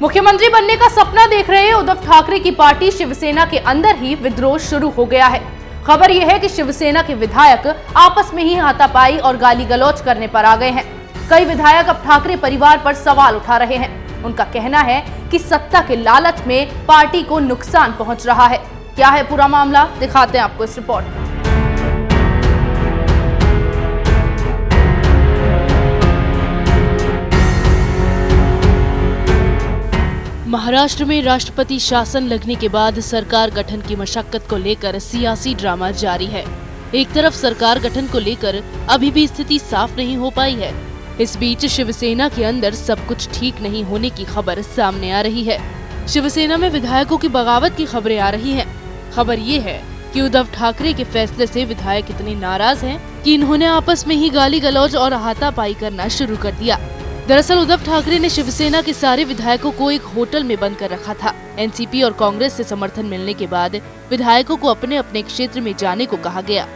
मुख्यमंत्री बनने का सपना देख रहे उद्धव ठाकरे की पार्टी शिवसेना के अंदर ही विद्रोह शुरू हो गया है। खबर यह है कि शिवसेना के विधायक आपस में ही हाथापाई और गाली गलौज करने पर आ गए हैं। कई विधायक अब ठाकरे परिवार पर सवाल उठा रहे हैं। उनका कहना है कि सत्ता के लालच में पार्टी को नुकसान पहुंच रहा है। क्या है पूरा मामला, दिखाते हैं आपको इस रिपोर्ट में। महाराष्ट्र में राष्ट्रपति शासन लगने के बाद सरकार गठन की मशक्कत को लेकर सियासी ड्रामा जारी है। एक तरफ सरकार गठन को लेकर अभी भी स्थिति साफ नहीं हो पाई है। इस बीच शिवसेना के अंदर सब कुछ ठीक नहीं होने की खबर सामने आ रही है। शिवसेना में विधायकों की बगावत की खबरें आ रही हैं। खबर ये है कि उद्धव ठाकरे के फैसले से विधायक इतने नाराज हैं कि इन्होंने आपस में ही गाली गलौज और हाथापाई करना शुरू कर दिया। दरअसल उद्धव ठाकरे ने शिवसेना के सारे विधायकों को एक होटल में बंद कर रखा था। एनसीपी और कांग्रेस से समर्थन मिलने के बाद विधायकों को अपने अपने क्षेत्र में जाने को कहा गया,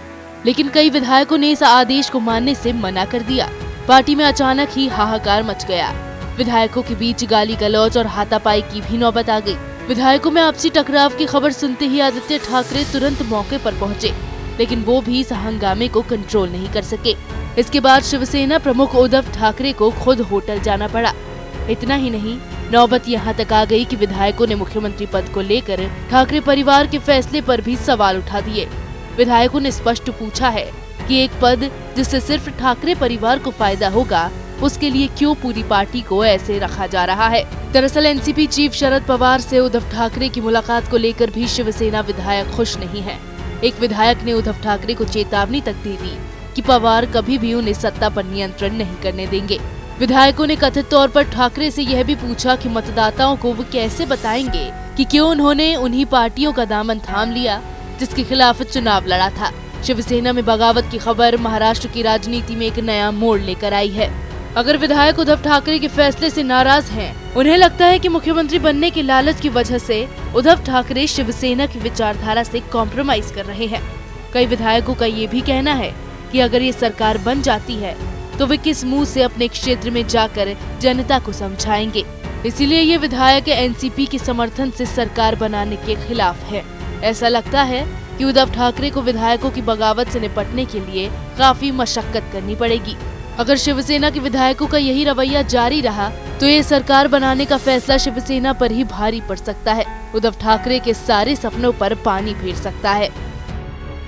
लेकिन कई विधायकों ने इस आदेश को मानने से मना कर दिया। पार्टी में अचानक ही हाहाकार मच गया। विधायकों के बीच गाली गलौज और हाथापाई की भी नौबत आ गई। विधायकों में आपसी टकराव की खबर सुनते ही आदित्य ठाकरे तुरंत मौके पर पहुंचे, लेकिन वो भी इस हंगामे को कंट्रोल नहीं कर सके। इसके बाद शिवसेना प्रमुख उद्धव ठाकरे को खुद होटल जाना पड़ा। इतना ही नहीं, नौबत यहाँ तक आ गई कि विधायकों ने मुख्यमंत्री पद को लेकर ठाकरे परिवार के फैसले पर भी सवाल उठा दिए। विधायकों ने स्पष्ट पूछा है कि एक पद जिससे सिर्फ ठाकरे परिवार को फायदा होगा, उसके लिए क्यों पूरी पार्टी को ऐसे रखा जा रहा है। दरअसल एनसीपी चीफ शरद पवार से उद्धव ठाकरे की मुलाकात को लेकर भी शिवसेना विधायक खुश नहीं है। एक विधायक ने उद्धव ठाकरे को चेतावनी तक दे दी कि पवार कभी भी उन्हें सत्ता पर नियंत्रण नहीं करने देंगे। विधायकों ने कथित तौर पर ठाकरे से यह भी पूछा कि मतदाताओं को वो कैसे बताएंगे कि क्यों उन्होंने उन्हीं पार्टियों का दामन थाम लिया जिसके खिलाफ चुनाव लड़ा था। शिवसेना में बगावत की खबर महाराष्ट्र की राजनीति में एक नया मोड़ लेकर आई है। अगर विधायक उद्धव ठाकरे के फैसले से नाराज हैं, उन्हें लगता है कि मुख्यमंत्री बनने के लालच की वजह से उद्धव ठाकरे शिवसेना की विचारधारा से कॉम्प्रोमाइज कर रहे हैं। कई विधायकों का ये भी कहना है कि अगर ये सरकार बन जाती है तो वे किस मुंह से अपने क्षेत्र में जाकर जनता को समझाएंगे। इसीलिए ये विधायक एनसीपी के समर्थन से सरकार बनाने के खिलाफ है। ऐसा लगता है कि उद्धव ठाकरे को विधायकों की बगावत से निपटने के लिए काफी मशक्कत करनी पड़ेगी। अगर शिवसेना के विधायकों का यही रवैया जारी रहा तो ये सरकार बनाने का फैसला शिवसेना पर ही भारी पड़ सकता है। उद्धव ठाकरे के सारे सपनों पर पानी फेर सकता है।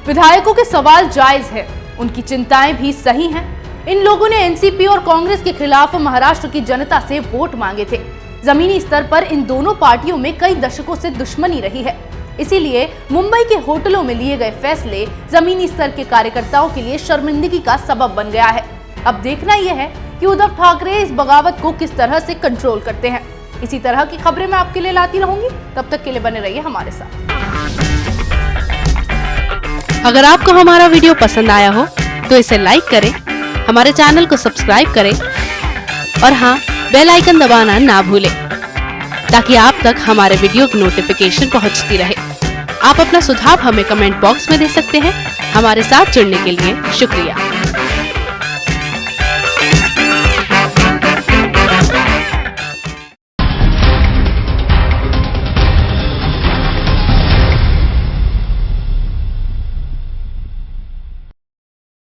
विधायकों के सवाल जायज है, उनकी चिंताएं भी सही हैं। इन लोगों ने एनसीपी और कांग्रेस के खिलाफ महाराष्ट्र की जनता से वोट मांगे थे। जमीनी स्तर पर इन दोनों पार्टियों में कई दशकों से दुश्मनी रही है। इसीलिए मुंबई के होटलों में लिए गए फैसले जमीनी स्तर के कार्यकर्ताओं के लिए शर्मिंदगी का सबब बन गया है। अब देखना यह है कि उद्धव ठाकरे इस बगावत को किस तरह से कंट्रोल करते हैं। इसी तरह की खबरें मैं आपके लिए लाती रहूंगी, तब तक के लिए बने रहिए हमारे साथ। अगर आपको हमारा वीडियो पसंद आया हो तो इसे लाइक करें, हमारे चैनल को सब्सक्राइब करें और हाँ, बेल आइकन दबाना ना भूलें ताकि आप तक हमारे वीडियो की नोटिफिकेशन पहुंचती रहे। आप अपना सुझाव हमें कमेंट बॉक्स में दे सकते हैं। हमारे साथ जुड़ने के लिए शुक्रिया।